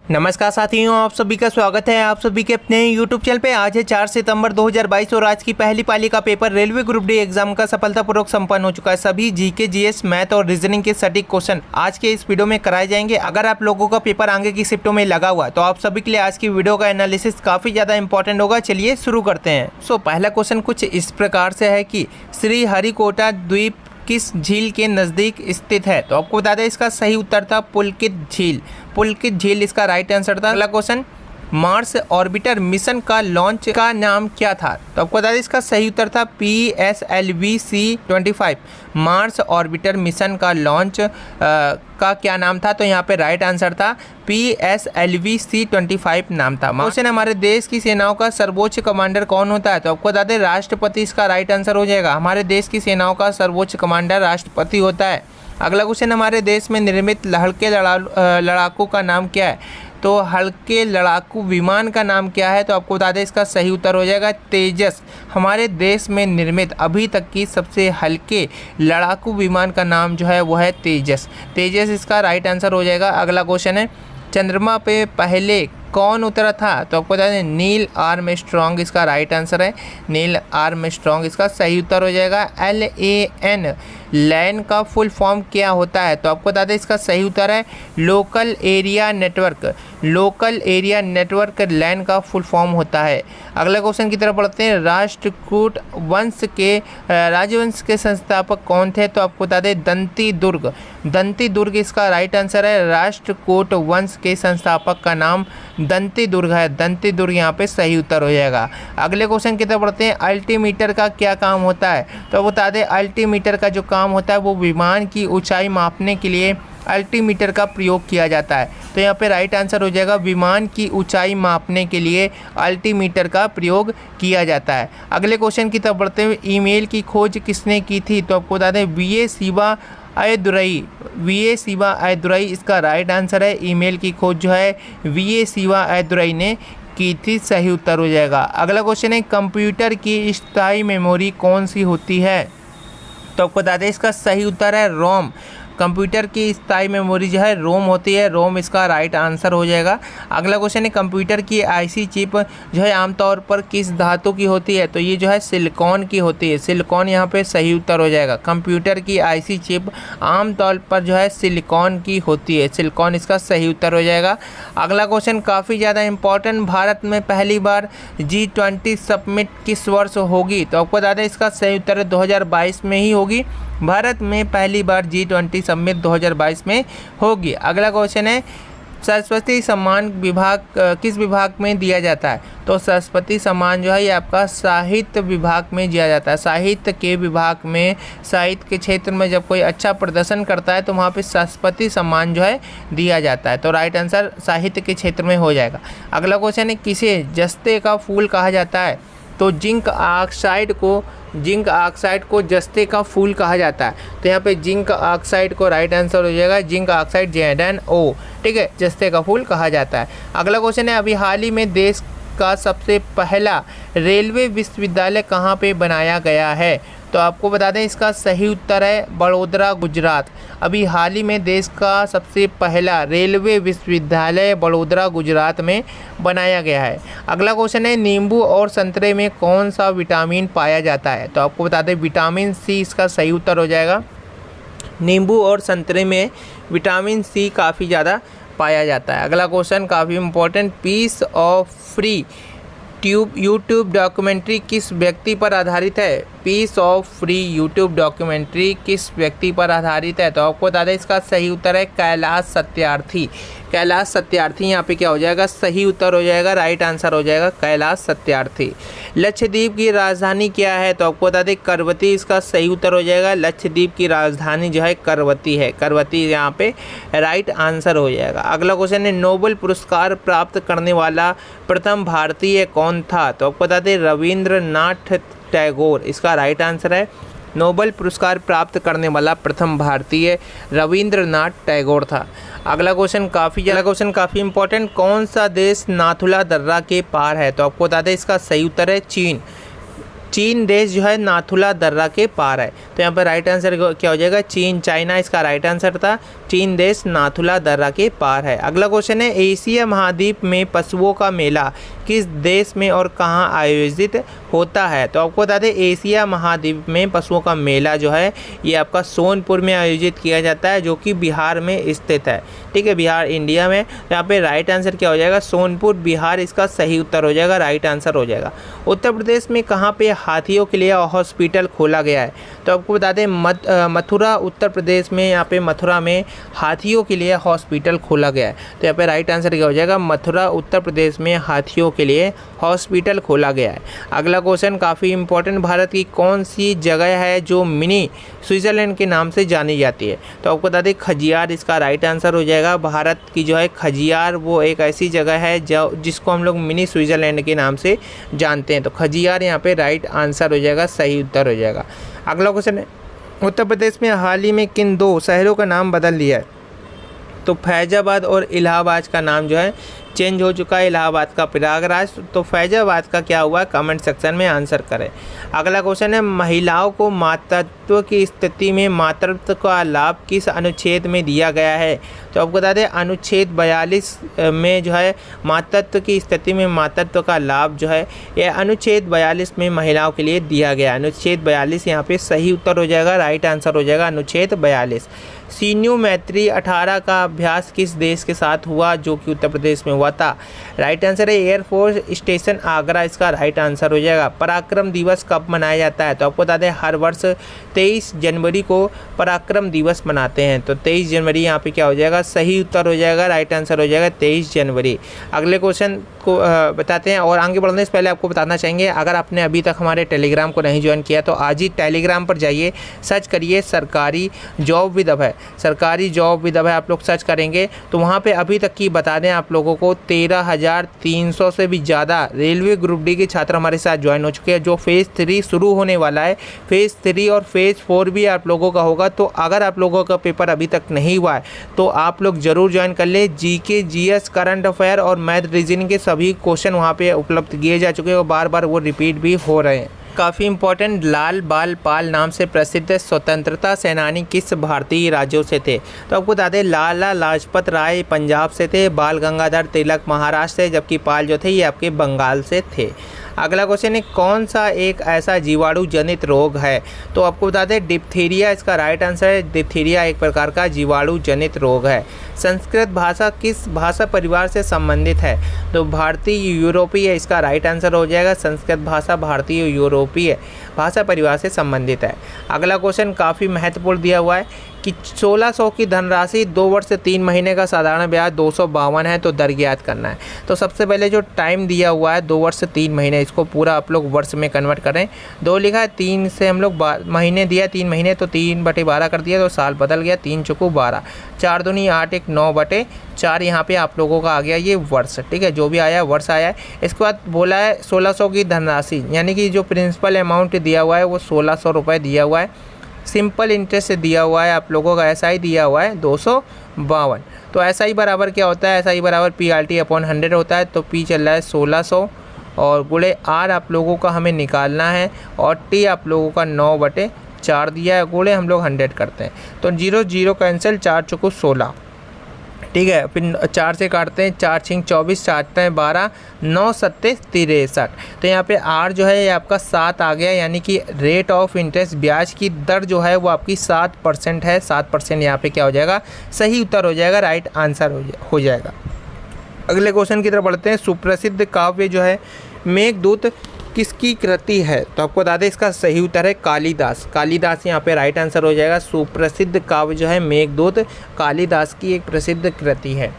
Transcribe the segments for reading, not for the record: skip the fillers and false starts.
नमस्कार साथियों, आप सभी का स्वागत है आप सभी के अपने YouTube चैनल पे। आज है 4 सितंबर 2022 और आज की पहली पाली का paper railway group D exam का सफलतापूर्वक संपन्न हो चुका है। सभी जीके, जीएस, मैथ और रीजनिंग के सटीक क्वेश्चन आज के इस वीडियो में कराए जाएंगे। अगर आप लोगों का पेपर आगे की शिफ्टों में लगा हुआ तो आप सभी के लिए आज की वीडियो का एनालिसिस काफी ज्यादा इंपॉर्टेंट होगा। चलिए शुरू करते हैं। पहला क्वेश्चन कुछ इस प्रकार से है कि श्रीहरिकोटा द्वीप किस झील के नज़दीक स्थित है? तो आपको बता दें इसका सही उत्तर था पुलकित झील। पुलकित झील इसका राइट आंसर था। अगला क्वेश्चन, मार्स ऑर्बिटर मिशन का लॉन्च का नाम क्या था? तो आपको बता दें इसका सही उत्तर था PSLV-C25। मार्स ऑर्बिटर मिशन का लॉन्च का क्या नाम था? तो यहाँ पे राइट आंसर था PSLV-C25 नाम था। क्वेश्चन, हमारे देश की सेनाओं का सर्वोच्च कमांडर कौन होता है? तो आपको बता दें राष्ट्रपति इसका राइट आंसर हो जाएगा। हमारे देश की सेनाओं का सर्वोच्च कमांडर राष्ट्रपति होता है। अगला क्वेश्चन, हमारे देश में निर्मित हल्के लड़ाकू का नाम क्या है? तो हल्के लड़ाकू विमान का नाम क्या है? तो आपको बता दें इसका सही उत्तर हो जाएगा तेजस। हमारे देश में निर्मित अभी तक की सबसे हल्के लड़ाकू विमान का नाम जो है वो है तेजस। तेजस इसका राइट आंसर हो जाएगा। अगला क्वेश्चन है, चंद्रमा पे पहले कौन उतरा था? तो आपको बता दें नील आर्मस्ट्रॉन्ग इसका राइट आंसर है। नील आर्मस्ट्रॉन्ग इसका सही उत्तर हो जाएगा। LAN लैन का फुल फॉर्म क्या होता है? तो आपको बता दें इसका सही उत्तर है local area network. Local area network LAN का फुल फॉर्म होता है। अगला क्वेश्चन की तरफ बढ़ते हैं। राष्ट्रकूट वंश के राजवंश के संस्थापक कौन थे? तो आपको बता दें दंती दुर्ग। दंती दुर्ग इसका राइट आंसर है। राष्ट्रकूट वंश के संस्थापक का नाम दंती दुर्ग है। दंती दुर्ग यहाँ पे सही उत्तर हो जाएगा। अगले क्वेश्चन की तरफ बढ़ते हैं। अल्टीमीटर का क्या काम होता है? तो बता दें अल्टीमीटर का जो काम होता है वो विमान की ऊंचाई मापने के लिए अल्टीमीटर का प्रयोग किया जाता है। तो यहाँ पे राइट आंसर हो जाएगा विमान की ऊंचाई मापने के लिए अल्टीमीटर का प्रयोग किया जाता है। अगले क्वेश्चन की तरफ बढ़ते हुए, ईमेल की खोज किसने की थी? तो आपको बता दें VA शिवा अयदुरई। VA शिवा अयदुरई इसका राइट आंसर है। ईमेल की खोज जो है VA शिवा अयदुरई ने की थी। सही उत्तर हो जाएगा। अगला क्वेश्चन है, कंप्यूटर की स्थायी मेमोरी कौन सी होती है? तो आपको बता दें इसका सही उत्तर है रोम। कंप्यूटर की स्थायी मेमोरी जो है रोम होती है। रोम इसका राइट आंसर हो जाएगा। अगला क्वेश्चन है, कंप्यूटर की IC चिप जो है आमतौर पर किस धातु की होती है? तो ये जो है सिलिकॉन की होती है। सिलिकॉन यहाँ पे सही उत्तर हो जाएगा। कंप्यूटर की IC चिप आमतौर पर जो है सिलिकॉन की होती है। सिलिकॉन इसका सही उत्तर हो जाएगा। अगला क्वेश्चन काफ़ी ज़्यादा इंपॉर्टेंट, भारत में पहली बार G20 समिट किस वर्ष होगी? तो आपको बता दें इसका सही उत्तर है 2022 में ही होगी। भारत में पहली बार G20 समिट 2022 में होगी। अगला क्वेश्चन है, सरस्वती सम्मान विभाग किस विभाग में दिया जाता है? तो सरस्वती सम्मान जो है ये आपका साहित्य विभाग में दिया जाता है। साहित्य के विभाग में, साहित्य के क्षेत्र में जब कोई अच्छा प्रदर्शन करता है तो वहाँ पे सरस्वती सम्मान जो है दिया जाता है। तो राइट आंसर साहित्य के क्षेत्र में हो जाएगा। अगला क्वेश्चन है, किसे जस्ते का फूल कहा जाता है? तो जिंक ऑक्साइड को जस्ते का फूल कहा जाता है। तो यहाँ पे जिंक ऑक्साइड को राइट आंसर हो जाएगा। जिंक ऑक्साइड ZnO, ठीक है, जस्ते का फूल कहा जाता है। अगला क्वेश्चन है, अभी हाल ही में देश का सबसे पहला रेलवे विश्वविद्यालय कहाँ पे बनाया गया है? तो आपको बता दें इसका सही उत्तर है बड़ोदरा, गुजरात। अभी हाल ही में देश का सबसे पहला रेलवे विश्वविद्यालय बड़ोदरा, गुजरात में बनाया गया है। अगला क्वेश्चन है, नींबू और संतरे में कौन सा विटामिन पाया जाता है? तो आपको बता दें विटामिन C इसका सही उत्तर हो जाएगा। नींबू और संतरे में विटामिन C काफ़ी ज़्यादा पाया जाता है। अगला क्वेश्चन काफ़ी important, peace of free YouTube documentary किस व्यक्ति पर आधारित है? Peace of free YouTube documentary किस व्यक्ति पर आधारित है? तो आपको बता दें इसका सही उत्तर है कैलाश सत्यार्थी। कैलाश सत्यार्थी यहाँ पे क्या हो जाएगा? सही उत्तर हो जाएगा। राइट आंसर हो जाएगा कैलाश सत्यार्थी। लक्षद्वीप की राजधानी क्या है? तो आपको बता दें करवती इसका सही उत्तर हो जाएगा। लक्षद्वीप की राजधानी जो है करवती है। करवती यहाँ पे राइट आंसर हो जाएगा। अगला क्वेश्चन है, नोबेल पुरस्कार प्राप्त करने वाला प्रथम भारतीय कौन था? तो आपको बता दें रविंद्रनाथ टैगोर इसका राइट आंसर है। नोबेल पुरस्कार प्राप्त करने वाला प्रथम भारतीय रविंद्रनाथ टैगोर था। अगला क्वेश्चन काफ़ी इंपॉर्टेंट, कौन सा देश नाथुला दर्रा के पार है? तो आपको बता दें इसका सही उत्तर है चीन। चीन देश जो है नाथुला दर्रा के पार है। तो यहाँ पर राइट आंसर क्या हो जाएगा, चीन, चाइना इसका राइट आंसर था। चीन देश नाथुला दर्रा के पार है। अगला क्वेश्चन है, एशिया महाद्वीप में पशुओं का मेला किस देश में और कहाँ आयोजित होता है। तो आपको बता दें, एशिया महाद्वीप में पशुओं का मेला जो है ये आपका सोनपुर में आयोजित किया जाता है, जो कि बिहार में स्थित है। ठीक है, बिहार इंडिया में। यहाँ पे राइट आंसर क्या हो जाएगा, सोनपुर बिहार इसका सही उत्तर हो जाएगा, राइट आंसर हो जाएगा। उत्तर प्रदेश में कहाँ पे हाथियों के लिए हॉस्पिटल खोला गया है। तो आपको बता दें, मथुरा उत्तर प्रदेश में, यहाँ पे मथुरा में हाथियों के लिए हॉस्पिटल खोला गया है। तो यहाँ पे राइट आंसर क्या हो जाएगा, मथुरा उत्तर प्रदेश में हाथियों के लिए हॉस्पिटल खोला गया है। अगला क्वेश्चन काफ़ी इंपॉर्टेंट, भारत की कौन सी जगह है जो मिनी स्विट्ज़रलैंड के नाम से जानी जाती है। तो आपको बता दें, खजियार इसका राइट आंसर हो जाएगा। भारत की जो है खजियार वो एक ऐसी जगह है जिसको हम लोग मिनी स्विट्ज़रलैंड के नाम से जानते हैं। तो खजियार यहाँ पे राइट आंसर हो जाएगा, सही उत्तर हो जाएगा। अगला क्वेश्चन है, उत्तर प्रदेश में हाल ही में किन दो शहरों का नाम बदल दिया है। तो फैजाबाद और इलाहाबाद का नाम जो है चेंज हो चुका है, इलाहाबाद का प्रयागराज। तो फैजाबाद का क्या हुआ, कमेंट सेक्शन में आंसर करें। अगला क्वेश्चन है, महिलाओं को मातृत्व की स्थिति में मातृत्व का लाभ किस अनुच्छेद में दिया गया है। तो आपको बता दें, अनुच्छेद 42 में जो है मातृत्व की स्थिति में मातृत्व का लाभ जो है यह अनुच्छेद 42 में महिलाओं के लिए दिया गया। अनुच्छेद 42 यहाँ पे सही उत्तर हो जाएगा, राइट आंसर हो जाएगा अनुच्छेद 42। सीन्यू मैत्री 18 का अभ्यास किस देश के साथ हुआ, जो कि उत्तर प्रदेश में हुआ था। राइट आंसर है एयरफोर्स स्टेशन आगरा, इसका राइट आंसर हो जाएगा। पराक्रम दिवस कब मनाया जाता है। तो आपको बता दें, हर वर्ष 23 जनवरी को पराक्रम दिवस मनाते हैं। तो 23 जनवरी यहाँ पे क्या हो जाएगा, सही उत्तर हो जाएगा, राइट आंसर हो जाएगा 23 जनवरी। अगले क्वेश्चन को बताते हैं, और आगे बढ़ने से पहले आपको बताना चाहेंगे, अगर आपने अभी तक हमारे टेलीग्राम को नहीं ज्वाइन किया तो आज ही टेलीग्राम पर जाइए, सर्च करिए सरकारी जॉब विद अभय। सरकारी जॉब विद अभय आप लोग सर्च करेंगे तो वहाँ पे अभी तक की बता दें आप लोगों को 13,300 से भी ज़्यादा रेलवे ग्रुप डी के छात्र हमारे साथ ज्वाइन हो चुके हैं। जो फेज़ 3 शुरू होने वाला है, फेज़ 3 और फेज़ 4 भी आप लोगों का होगा। तो अगर आप लोगों का पेपर अभी तक नहीं हुआ है तो आप लोग ज़रूर ज्वाइन कर ले। जीके, जीएस, करंट अफेयर और मैथ रीजनिंग के सभी क्वेश्चन वहाँ पे उपलब्ध किए जा चुके हैं और बार बार वो रिपीट भी हो रहे हैं। काफ़ी इंपॉर्टेंट, लाल बाल पाल नाम से प्रसिद्ध स्वतंत्रता सेनानी किस भारतीय राज्यों से थे। तो आपको बता दें, लाला लाजपत राय पंजाब से थे, बाल गंगाधर तिलक महाराष्ट्र से, जबकि पाल जो थे ये आपके बंगाल से थे। अगला क्वेश्चन है, कौन सा एक ऐसा जीवाणु जनित रोग है। तो आपको बता दें, डिप्थीरिया इसका राइट आंसर है। डिप्थीरिया एक प्रकार का जीवाणु जनित रोग है। संस्कृत भाषा किस भाषा परिवार से संबंधित है। तो भारतीय यूरोपीय इसका राइट आंसर हो जाएगा। संस्कृत भाषा भारतीय यूरोपीय भाषा परिवार से संबंधित है। अगला क्वेश्चन काफ़ी महत्वपूर्ण दिया हुआ है कि 1600 की धनराशि 2 वर्ष से 3 महीने का साधारण ब्याज 252 है, तो दर ज्ञात करना है। तो सबसे पहले जो टाइम दिया हुआ है 2 वर्ष से 3 महीने, इसको पूरा आप लोग वर्ष में कन्वर्ट करें। 2 लिखा है, 3 से हम लोग महीने दिया, 3 महीने तो 3/12 कर दिया, तो साल बदल गया, 3 चौको 12, 4 दूनी 8, 1 9/4 यहाँ पे आप लोगों का आ गया ये वर्ष। ठीक है, जो भी आया वर्ष आया है। इसके बाद बोला है 1600 की धनराशि, यानी कि जो प्रिंसिपल अमाउंट दिया हुआ है वो 1600 रुपये दिया हुआ है। सिंपल इंटरेस्ट दिया हुआ है आप लोगों का, एसआई दिया हुआ है 252। तो एसआई बराबर क्या होता है, एसआई बराबर PRT/100 होता है। तो P चल रहा है 1600 और गुणे R आप लोगों का हमें निकालना है, और T आप लोगों का 9/4 दिया है, गुणे हम लोग 100 करते हैं। तो 0 0 कैंसिल, 4 चौको 16। ठीक है, फिर 4 से काटते हैं, 4 छिंग 24, 4 12, 9 7 63। तो यहाँ पे R जो है ये आपका 7 आ गया, यानी कि रेट ऑफ इंटरेस्ट ब्याज की दर जो है वो आपकी 7% है। 7% यहाँ पे क्या हो जाएगा, सही उत्तर हो जाएगा, राइट आंसर हो जाएगा। अगले क्वेश्चन की तरफ बढ़ते हैं। सुप्रसिद्ध काव्य जो है मेघदूत किसकी कृति है। तो आपको बता दें, इसका सही उत्तर है कालिदास। कालिदास यहाँ पे राइट आंसर हो जाएगा। सुप्रसिद्ध काव्य जो है मेघदूत कालिदास की एक प्रसिद्ध कृति है।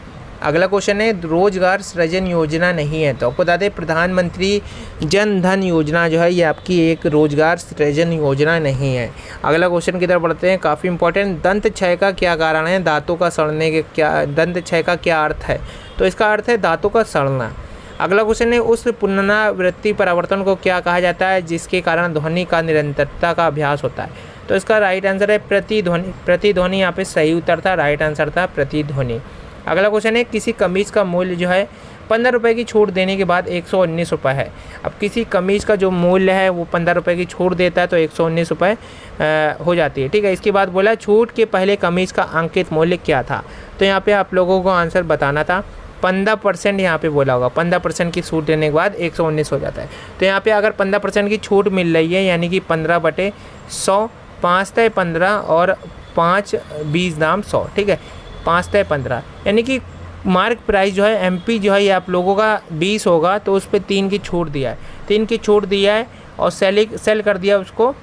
अगला क्वेश्चन है, रोजगार सृजन योजना नहीं है। तो आपको बता दें, प्रधानमंत्री जन धन योजना जो है ये आपकी एक रोजगार सृजन योजना नहीं है। अगला क्वेश्चन की तरफ बढ़ते हैं, काफ़ी इंपॉर्टेंट। दंत क्षय का क्या कारण है, दांतों का सड़ने के क्या, दंत क्षय का क्या अर्थ है। तो इसका अर्थ है दांतों का सड़ना। अगला क्वेश्चन है, उस पुनरावृत्ति परिवर्तन को क्या कहा जाता है जिसके कारण ध्वनि का निरंतरता का अभ्यास होता है। तो इसका राइट आंसर है प्रतिध्वनि। प्रतिध्वनि यहाँ पे सही उत्तर था, राइट आंसर था प्रतिध्वनि। अगला क्वेश्चन है, किसी कमीज का मूल्य जो है 15 रुपये की छूट देने के बाद 119 रुपये है। अब किसी कमीज़ का जो मूल्य है वो 15 रुपये की छूट देता है तो 119 रुपये हो जाती है। ठीक है, इसके बाद बोला छूट के पहले कमीज़ का अंकित मूल्य क्या था। तो यहाँ पे आप लोगों को आंसर बताना था। 15% यहाँ पे बोला होगा, 15% की छूट देने के बाद 119 हो जाता है। तो यहाँ पे अगर 15% की छूट मिल रही है यानी कि 15/100, 5 तय 15 और 5 20 दाम 100। ठीक है, 5 तय 15 यानी कि मार्क प्राइस जो है एमपी जो है ये आप लोगों का 20 होगा तो उस पर 3 की छूट दिया है, 3 की छूट दिया है और सेल कर दिया उसको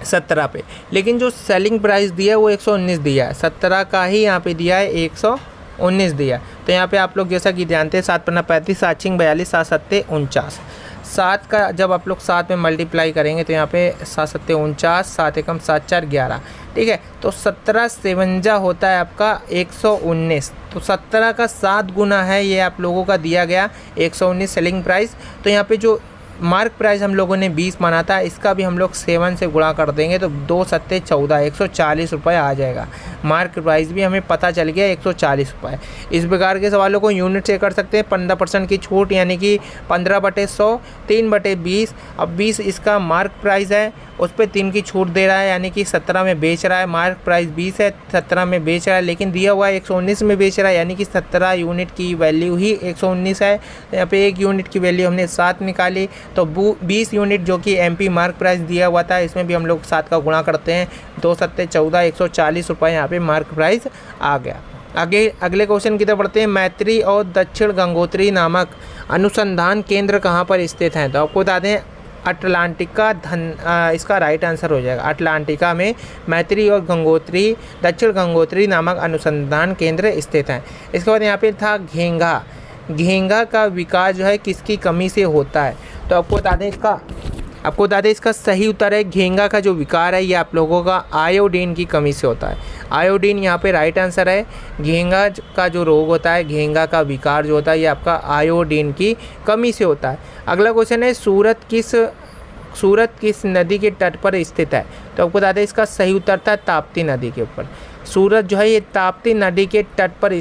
17 पे। लेकिन जो सेलिंग प्राइस दिया है वो 119 दिया है, 17 का ही यहाँ पे दिया है 119 दिया। तो यहाँ पे आप लोग जैसा कि जानते हैं 7 पन्ना 35, 7 छिंग 42, 7 सत्ते 49। 7 का जब आप लोग 7 में मल्टीप्लाई करेंगे तो यहाँ पे 7 सत्ते 49, 7 एकम 7 4 11। ठीक है, तो 1757 होता है आपका 119। तो 17 का 7 गुना है ये आप लोगों का दिया गया 119 सेलिंग प्राइस। तो यहाँ पे जो मार्क प्राइस हम लोगों ने 20 माना था, इसका भी हम लोग 7 से गुणा कर देंगे तो 2 सत्ते 14, 140 रुपये आ जाएगा। मार्क प्राइस भी हमें पता चल गया 140 रुपये। इस प्रकार के सवालों को यूनिट से कर सकते हैं। 15% की छूट यानी कि 15/100, 3/20। अब 20 इसका मार्क प्राइस है, उस पर 3 की छूट दे रहा है यानी कि 17 में बेच रहा है। मार्क प्राइस 20 है, 17 में बेच रहा है, लेकिन दिया हुआ है 119 में बेच रहा है यानी कि 17 यूनिट की वैल्यू ही 119 है। तो यहाँ पे 1 यूनिट की वैल्यू हमने 7 निकाली तो 20 यूनिट जो कि एमपी मार्क प्राइस दिया हुआ था इसमें भी हम लोग 7 का गुणा करते हैं, 2 सत्ते 14, 140 रुपये यहाँ पे मार्क प्राइस आ गया। आगे अगले क्वेश्चन की तरफ बढ़ते हैं। मैत्री और दक्षिण गंगोत्री नामक अनुसंधान केंद्र कहाँ पर स्थित हैं। तो आपको बता दें अटलांटिका इसका राइट आंसर हो जाएगा। अटलांटिका में मैत्री और गंगोत्री, दक्षिण गंगोत्री नामक अनुसंधान केंद्र स्थित हैं। इसके बाद यहाँ पे था घेंगा का विकास जो है किसकी कमी से होता है। तो आपको बता दें इसका सही उत्तर है घेंगा का जो विकार है ये आप लोगों का आयोडीन की कमी से होता है। आयोडीन यहाँ पे राइट आंसर है। घेंगा का जो रोग होता है, घेंगा का विकार जो होता है ये आपका आयोडीन की कमी से होता है। अगला क्वेश्चन है सूरत किस नदी के तट पर स्थित है। तो आपको बता दें इसका सही उत्तर था ताप्ती नदी के ऊपर। सूरत जो है ये ताप्ती नदी के तट पर